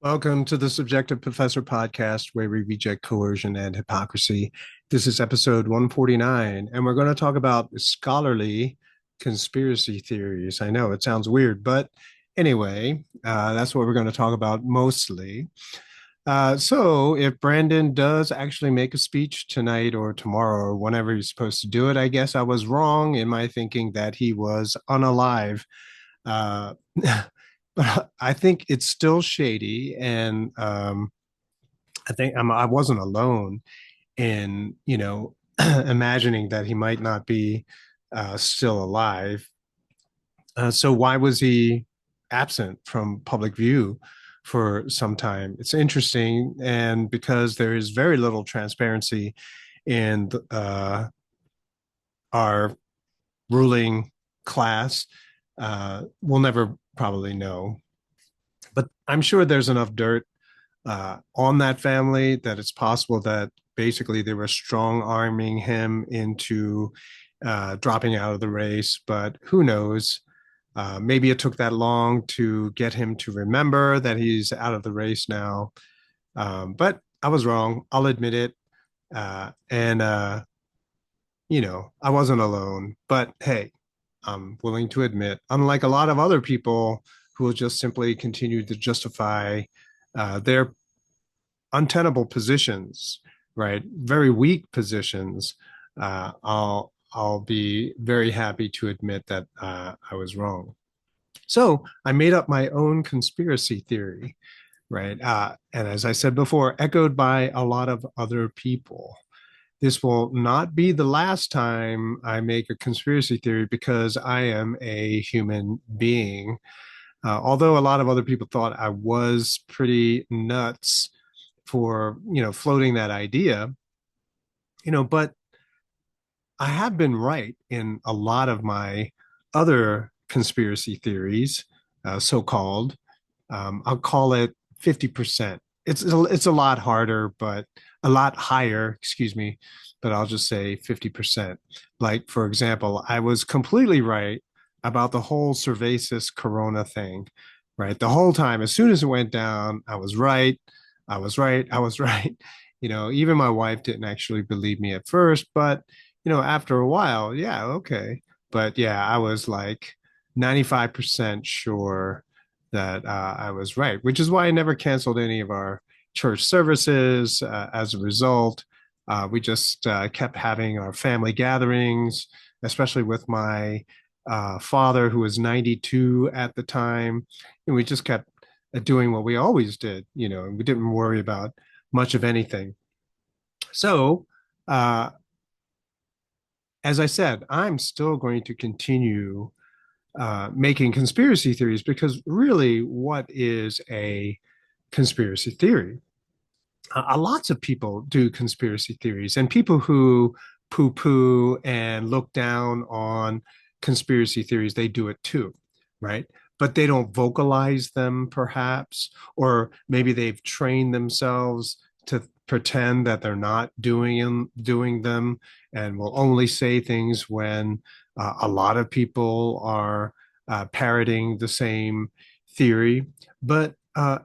Welcome to the Subjective Professor podcast, where we reject coercion and hypocrisy. This is episode 149, and we're going to talk about scholarly conspiracy theories. I know it sounds weird, but anyway, that's what we're going to talk about mostly. So, if Brandon does actually make a speech tonight or tomorrow or whenever he's supposed to do it, I guess I was wrong in my thinking that he was unalive. Uh, but I think it's still shady, and I think I wasn't alone in imagining that he might not be still alive. So why was he absent from public view for some time? It's interesting, and because there is very little transparency in our ruling class, we'll never probably know. But I'm sure there's enough dirt on that family that it's possible that basically they were strong arming him into dropping out of the race. But who knows? Maybe it took that long to get him to remember that he's out of the race now. But I was wrong. I'll admit it. And I wasn't alone. But hey, I'm willing to admit, unlike a lot of other people who will just simply continue to justify their untenable positions, right? Very weak positions. I'll be very happy to admit that I was wrong. So I made up my own conspiracy theory, right? And as I said before, echoed by a lot of other people. This will not be the last time I make a conspiracy theory because I am a human being. Although a lot of other people thought I was pretty nuts for floating that idea, but I have been right in a lot of my other conspiracy theories, so-called. I'll call it 50%. It's a lot harder, but a lot higher, excuse me, but I'll just say 50%. Like, for example, I was completely right about the whole cervasis corona thing, right? The whole time, as soon as it went down, I was right. I was right. I was right. Even my wife didn't actually believe me at first, but after a while, yeah, okay. But yeah, I was like 95% sure that I was right, which is why I never canceled any of our church services. As a result, we just kept having our family gatherings, especially with my father, who was 92 at the time. And we just kept doing what we always did, and we didn't worry about much of anything. So, uh, as I said, I'm still going to continue making conspiracy theories because really, what is a conspiracy theory? Lots of people do conspiracy theories, and people who poo poo and look down on conspiracy theories, they do it too, right? But they don't vocalize them, perhaps, or maybe they've trained themselves to pretend that they're not doing them, and will only say things when a lot of people are parroting the same theory. But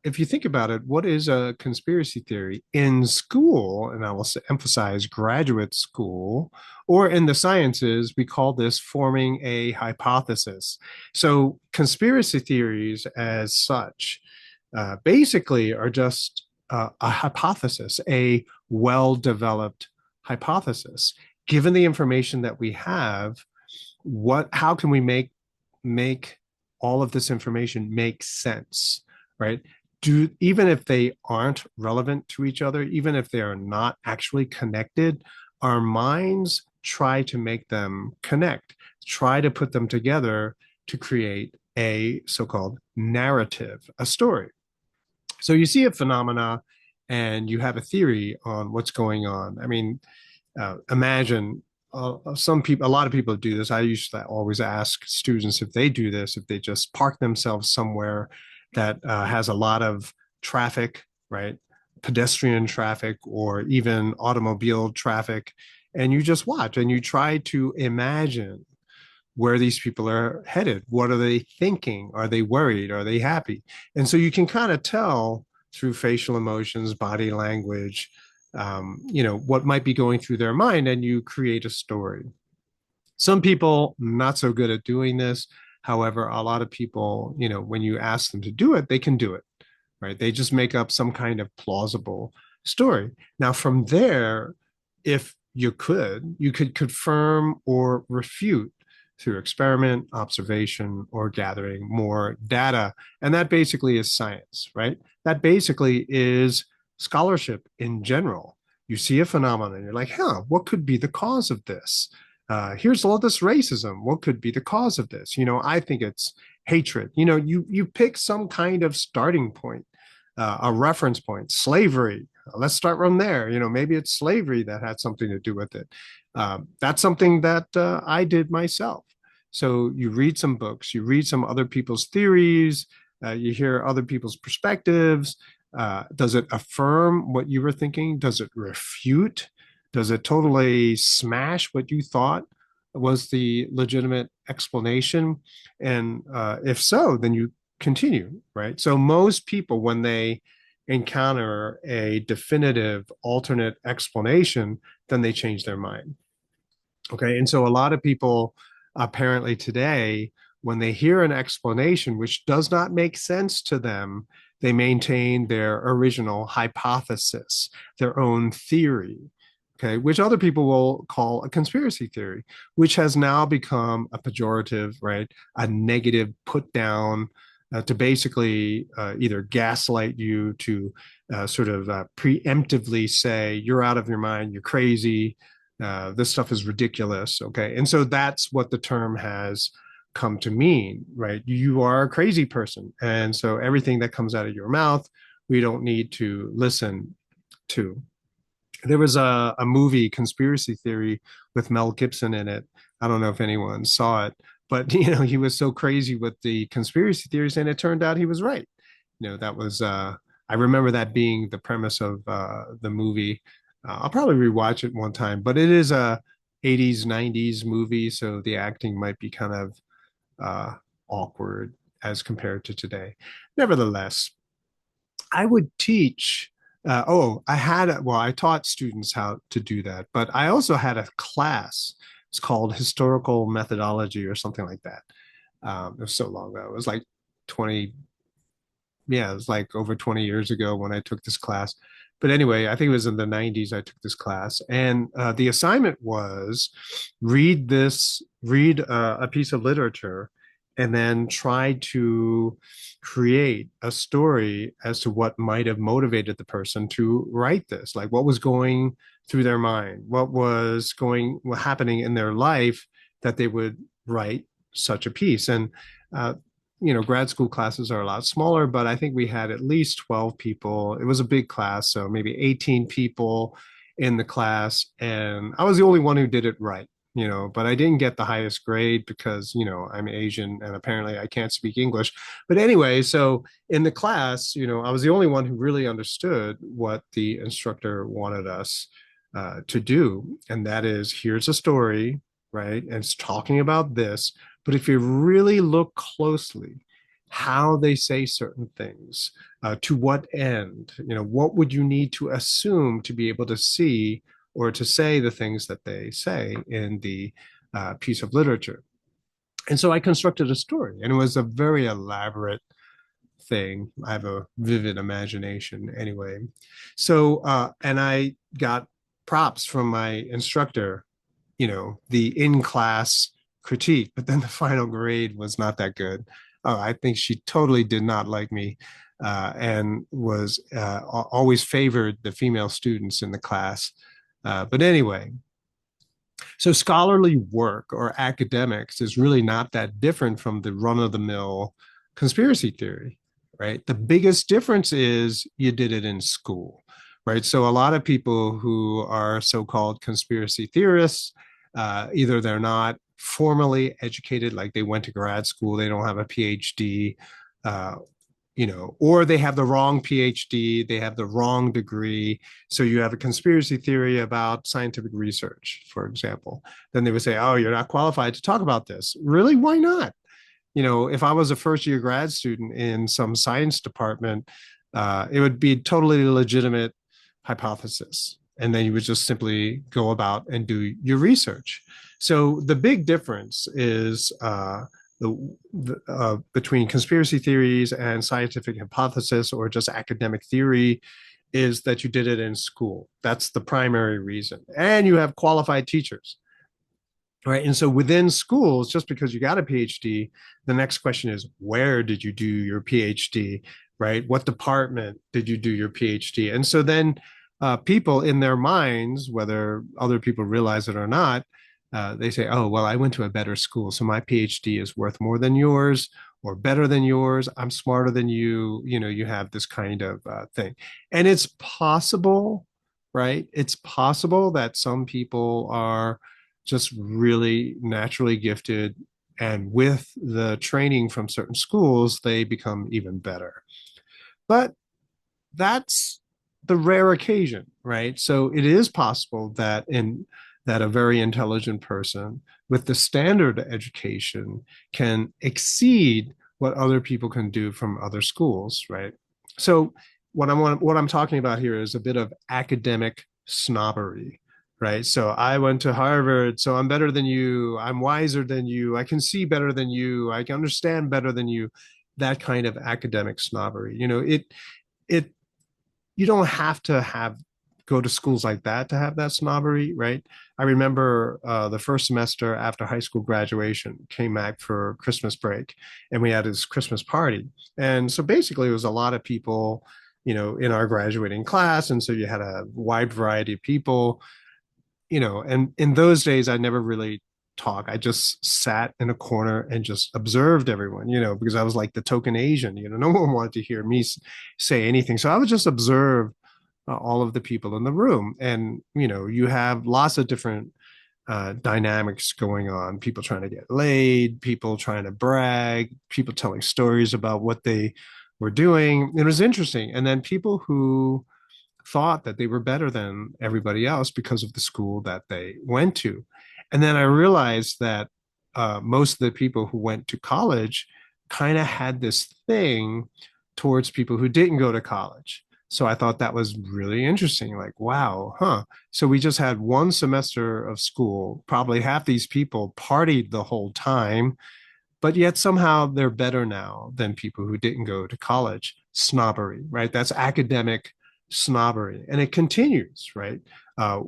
if you think about it, what is a conspiracy theory? In school, and I will emphasize graduate school, or in the sciences, we call this forming a hypothesis. So, conspiracy theories, as such, basically are just a hypothesis, a well developed hypothesis. Given the information that we have, how can we make all of this information make sense, right? Even if they aren't relevant to each other, even if they are not actually connected, our minds try to make them connect, try to put them together to create a so-called narrative, a story. So you see a phenomena and you have a theory on what's going on. I mean, imagine some people, a lot of people do this. I used to always ask students if they do this, if they just park themselves somewhere that has a lot of traffic, right? Pedestrian traffic or even automobile traffic. And you just watch and you try to imagine where these people are headed. What are they thinking? Are they worried? Are they happy? And so you can kind of tell through facial emotions, body language, what might be going through their mind, and you create a story. Some people not so good at doing this. However, a lot of people, when you ask them to do it, they can do it, right? They just make up some kind of plausible story. Now, from there, if you could confirm or refute through experiment, observation, or gathering more data. And that basically is science, right? That basically is scholarship in general. You see a phenomenon, you're like, huh, what could be the cause of this? Here's all this racism. What could be the cause of this? I think it's hatred. You pick some kind of starting point, a reference point. Slavery. Let's start from there. Maybe it's slavery that had something to do with it. That's something that I did myself. So you read some books, you read some other people's theories, you hear other people's perspectives. Does it affirm what you were thinking? Does it refute? Does it totally smash what you thought was the legitimate explanation? And if so, then you continue, right? So most people, when they encounter a definitive alternate explanation, then they change their mind. Okay. And so a lot of people apparently today, when they hear an explanation which does not make sense to them, they maintain their original hypothesis, their own theory, okay, which other people will call a conspiracy theory, which has now become a pejorative, right? A negative put down to basically either gaslight you, to sort of preemptively say, you're out of your mind, you're crazy, this stuff is ridiculous. Okay. And so that's what the term has come to mean, right? You are a crazy person. And so everything that comes out of your mouth, we don't need to listen to. There was a movie, Conspiracy Theory, with Mel Gibson in it. I don't know if anyone saw it, but he was so crazy with the conspiracy theories, and it turned out he was right. That was I remember that being the premise of the movie. I'll probably rewatch it one time, but it is a 80s, 90s movie, so the acting might be kind of uh, awkward as compared to today. Nevertheless, I would teach. I taught students how to do that, but I also had a class. It's called historical methodology or something like that. It was so long ago. It was like 20, yeah, it was like over 20 years ago when I took this class. But anyway, I think it was in the 90s I took this class. And the assignment was read a piece of literature and then try to create a story as to what might have motivated the person to write this. Like what was going through their mind, what happening in their life that they would write such a piece. And uh, grad school classes are a lot smaller, but I think we had at least 12 people. It was a big class, so maybe 18 people in the class. And I was the only one who did it right, but I didn't get the highest grade because, I'm Asian and apparently I can't speak English. But anyway, so in the class, I was the only one who really understood what the instructor wanted us to do. And that is, here's a story, right? And it's talking about this. But if you really look closely, how they say certain things, to what end, what would you need to assume to be able to see or to say the things that they say in the piece of literature. And so I constructed a story, and it was a very elaborate thing. I have a vivid imagination anyway. So, and I got props from my instructor, the in class critique, but then the final grade was not that good. I think she totally did not like me and was always favored the female students in the class. But anyway, so scholarly work or academics is really not that different from the run of the mill conspiracy theory, right? The biggest difference is you did it in school, right? So a lot of people who are so-called conspiracy theorists, either they're not formally educated, like they went to grad school, they don't have a PhD, uh, or they have the wrong PhD, they have the wrong degree. So you have a conspiracy theory about scientific research, for example. Then they would say, oh, you're not qualified to talk about this. Really? Why not? If I was a first year grad student in some science department, It would be totally legitimate hypothesis. And then you would just simply go about and do your research. So the big difference is between conspiracy theories and scientific hypothesis or just academic theory is that you did it in school. That's the primary reason. And you have qualified teachers. Right. And so within schools, just because you got a PhD, the next question is, where did you do your PhD? Right. What department did you do your PhD? And so then people in their minds, whether other people realize it or not, they say, oh, well, I went to a better school. So my PhD is worth more than yours or better than yours. I'm smarter than you. You know, you have this kind of thing. And it's possible, right? It's possible that some people are just really naturally gifted. And with the training from certain schools, they become even better. But that's the rare occasion, right? So it is possible that a very intelligent person with the standard education can exceed what other people can do from other schools, right? So what I'm talking about here is a bit of academic snobbery, right? So I went to Harvard, so I'm better than you, I'm wiser than you, I can see better than you, I can understand better than you. That kind of academic snobbery. It you don't have to have go to schools like that to have that snobbery, right? I remember the first semester after high school graduation, came back for Christmas break, and we had this Christmas party. And so basically, it was a lot of people, in our graduating class, and so you had a wide variety of people, and in those days, I never really talk. I just sat in a corner and just observed everyone, because I was like the token Asian, no one wanted to hear me say anything. So I would just observe all of the people in the room. And, you have lots of different dynamics going on, people trying to get laid, people trying to brag, people telling stories about what they were doing. It was interesting. And then people who thought that they were better than everybody else because of the school that they went to. And then I realized that most of the people who went to college kind of had this thing towards people who didn't go to college. So I thought that was really interesting. Like, wow, huh? So we just had one semester of school. Probably half these people partied the whole time, but yet somehow they're better now than people who didn't go to college. Snobbery, right? That's academic snobbery, and it continues, right? Uh,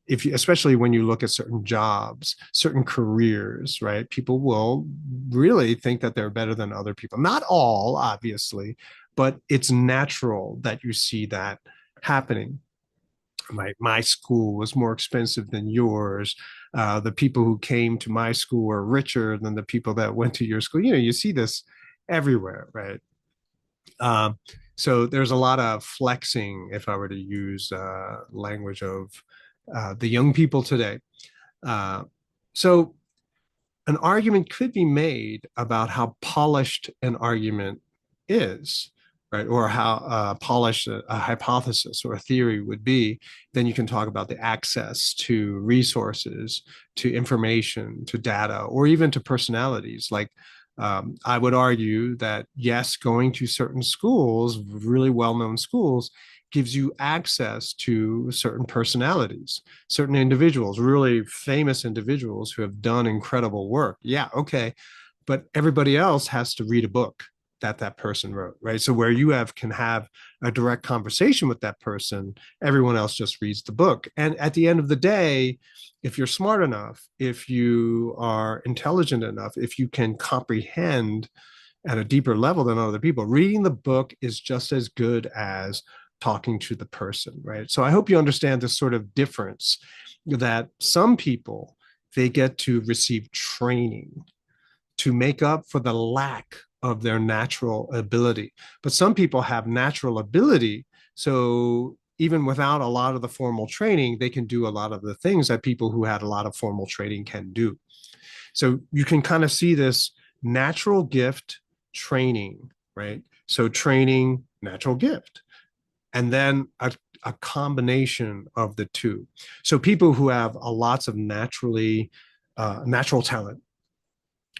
if you, especially when you look at certain jobs, certain careers, right? People will really think that they're better than other people. Not all, obviously, but it's natural that you see that happening. My school was more expensive than yours. The people who came to my school were richer than the people that went to your school. You see this everywhere, right? Um, so there's a lot of flexing, if I were to use language of the young people today. Uh, so an argument could be made about how polished an argument is, right? Or how polished a hypothesis or a theory would be. Then you can talk about the access to resources, to information, to data, or even to personalities. Like I would argue that yes, going to certain schools, really well-known schools, gives you access to certain personalities, certain individuals, really famous individuals who have done incredible work. Yeah, okay. But everybody else has to read a book that person wrote, right? So where you can have a direct conversation with that person, everyone else just reads the book. And at the end of the day, if you're smart enough, if you are intelligent enough, if you can comprehend at a deeper level than other people, reading the book is just as good as talking to the person, right? So I hope you understand this sort of difference, that some people, they get to receive training to make up for the lack of their natural ability. But some people have natural ability. So even without a lot of the formal training, they can do a lot of the things that people who had a lot of formal training can do. So you can kind of see this natural gift training, right? So training, natural gift, and then a combination of the two. So people who have lots of natural talent,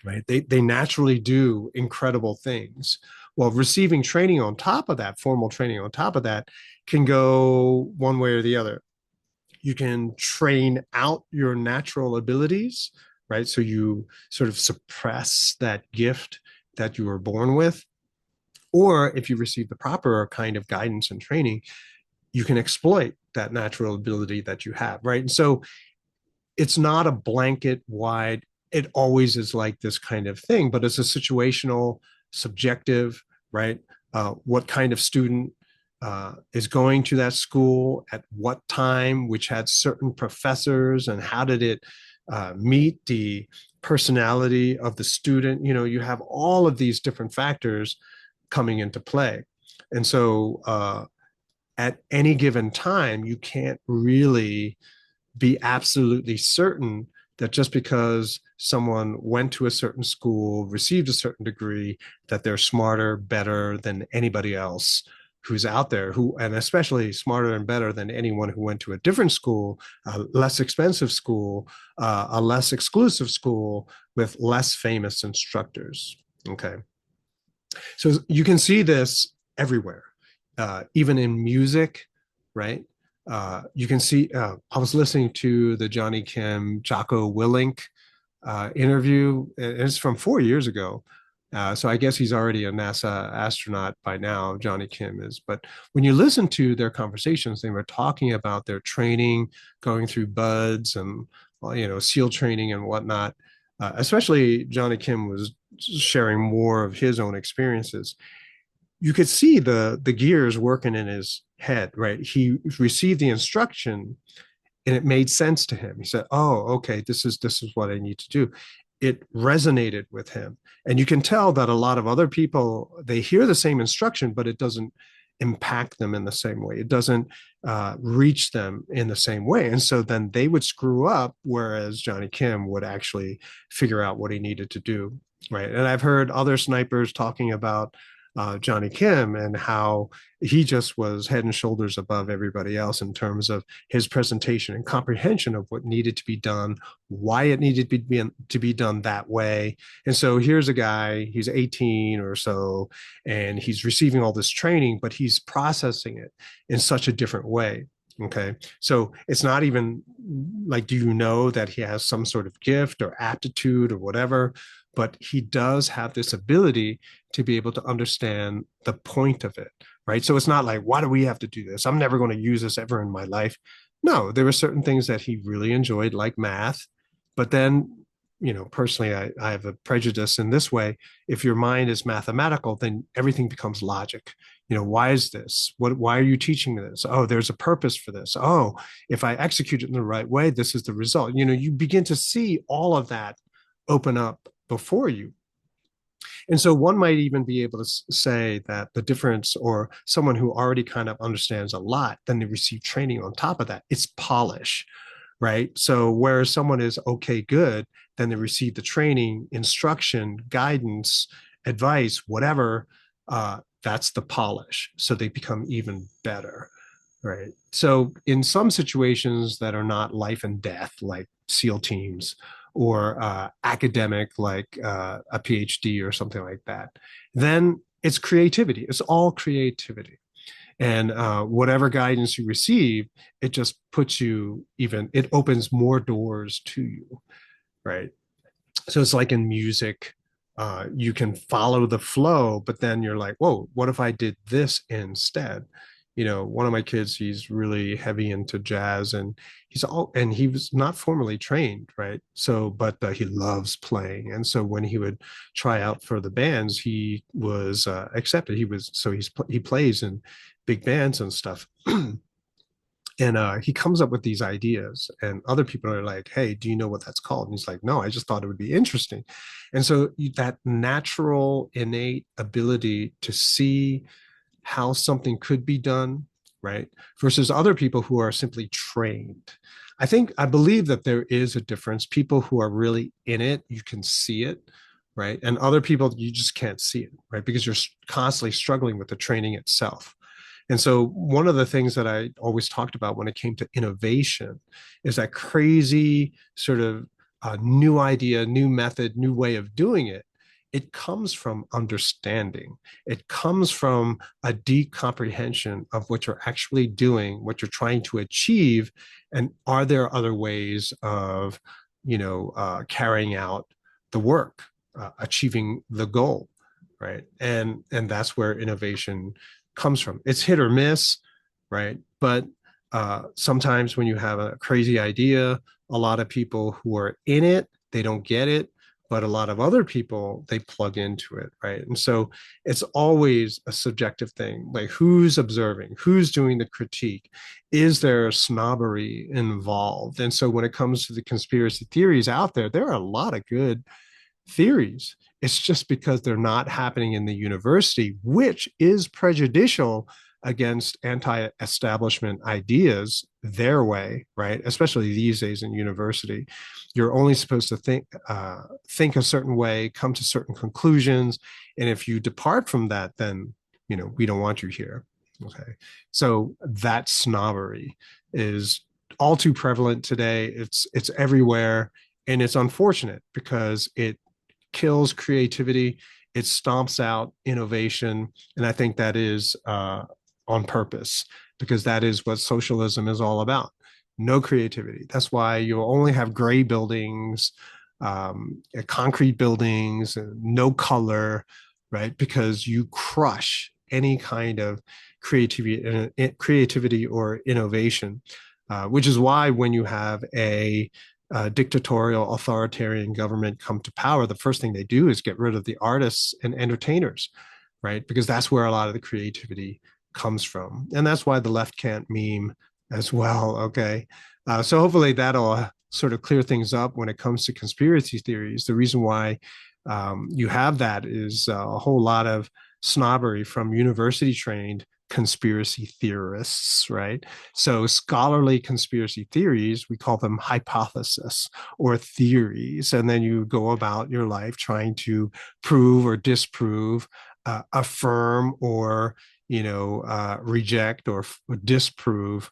right? They naturally do incredible things. Well, receiving training on top of that, formal training on top of that, can go one way or the other. You can train out your natural abilities, right? So you sort of suppress that gift that you were born with. Or if you receive the proper kind of guidance and training, you can exploit that natural ability that you have, right? And so it's not a blanket wide, it always is like this kind of thing, but it's a situational, subjective, right? What kind of student is going to that school at what time, which had certain professors, and how did it meet the personality of the student? You know, you have all of these different factors coming into play. And so at any given time, you can't really be absolutely certain that just because someone went to a certain school, received a certain degree, that they're smarter, better than anybody else who's out there, who, and especially smarter and better than anyone who went to a different school, a less expensive school, a less exclusive school with less famous instructors. Okay. So you can see this everywhere, even in music, right? You can see, I was listening to the Johnny Kim Jocko Willink interview. It's from 4 years ago. So I guess he's already a NASA astronaut by now, Johnny Kim is. But when you listen to their conversations, they were talking about their training, going through buds and, well, you know, SEAL training and whatnot. Especially Johnny Kim was sharing more of his own experiences. You could see the gears working in his head, right? He received the instruction and it made sense to him. He said, "Oh, okay, this is what I need to do." It resonated with him. And you can tell that a lot of other people, they hear the same instruction, but it doesn't impact them in the same way. It doesn't reach them in the same way. And so then they would screw up, whereas Johnny Kim would actually figure out what he needed to do. Right. And I've heard other snipers talking about Johnny Kim and how he just was head and shoulders above everybody else in terms of his presentation and comprehension of what needed to be done, why it needed to be done that way. And so here's a guy, he's 18 or so, and he's receiving all this training, but he's processing it in such a different way. Okay. So it's not even like, do you know that he has some sort of gift or aptitude or whatever? But he does have this ability to be able to understand the point of it, right? So it's not like, why do we have to do this? I'm never going to use this ever in my life. No, there were certain things that he really enjoyed, like math. But then, you know, personally, I have a prejudice in this way. If your mind is mathematical, then everything becomes logic. You know, why is this? Why are you teaching me this? Oh, there's a purpose for this. Oh, if I execute it in the right way, this is the result. You know, you begin to see all of that open up before you. And so one might even be able to say that the difference, or someone who already kind of understands a lot, then they receive training on top of that. It's polish, right? So whereas someone is okay, good, then they receive the training, instruction, guidance, advice, whatever. That's the polish. So they become even better, right? So in some situations that are not life and death, like SEAL teams, or academic, like a PhD or something like that, then it's creativity. It's all creativity. And whatever guidance you receive, it just puts you even, it opens more doors to you, right? So it's like in music, you can follow the flow, but then you're like, whoa, what if I did this instead? You know, one of my kids, he's really heavy into jazz, and he was not formally trained, right? So, but he loves playing. And so when he would try out for the bands, he was accepted. He plays in big bands and stuff. And he comes up with these ideas, and other people are like, "Hey, do you know what that's called?" And he's like, "No, I just thought it would be interesting." And so that natural innate ability to see how something could be done, right, versus other people who are simply trained. I believe that there is a difference. People who are really in it, you can see it, right, and other people, you just can't see it, right, because you're constantly struggling with the training itself. And so one of the things that I always talked about when it came to innovation is that crazy sort of new idea, new method, new way of doing it. it comes from understanding. It comes from a deep comprehension of what you're actually doing, what you're trying to achieve, and are there other ways of, carrying out the work, achieving the goal, right? And that's where innovation comes from. It's hit or miss, right? But sometimes when you have a crazy idea, a lot of people who are in it, they don't get it, but a lot of other people, they plug into it, right? And so it's always a subjective thing, like who's observing, who's doing the critique, is there snobbery involved? And so when it comes to the conspiracy theories out there, there are a lot of good theories. It's just because they're not happening in the university, which is prejudicial against anti-establishment ideas their way, right? Especially these days in university, you're only supposed to think a certain way, come to certain conclusions, and if you depart from that, then we don't want you here. Okay, so that snobbery is all too prevalent today. It's everywhere, and it's unfortunate because it kills creativity, it stomps out innovation, and I think that is on purpose, because that is what socialism is all about. No creativity. That's why you'll only have gray buildings, concrete buildings, no color, right? Because you crush any kind of creativity or innovation, which is why when you have a dictatorial authoritarian government come to power, the first thing they do is get rid of the artists and entertainers, right? Because that's where a lot of the creativity comes from. And that's why the left can't meme as well. Okay. So hopefully that'll sort of clear things up when it comes to conspiracy theories. The reason why you have that is a whole lot of snobbery from university trained conspiracy theorists, right? So scholarly conspiracy theories, we call them hypotheses or theories. And then you go about your life trying to prove or disprove, affirm or, reject or disprove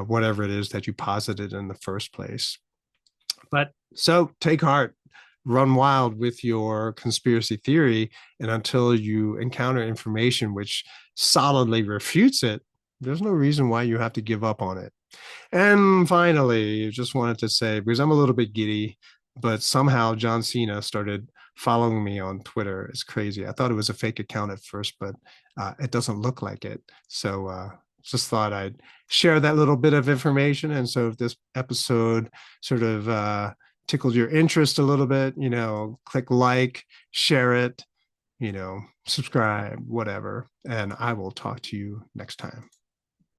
whatever it is that you posited in the first place. But so take heart, run wild with your conspiracy theory. And until you encounter information which solidly refutes it, there's no reason why you have to give up on it. And finally, just wanted to say, because I'm a little bit giddy, but somehow John Cena started following me on Twitter. It's crazy. I thought it was a fake account at first, but it doesn't look like it. So just thought I'd share that little bit of information. And so if this episode sort of tickled your interest a little bit, click like, share it, subscribe, whatever. And I will talk to you next time.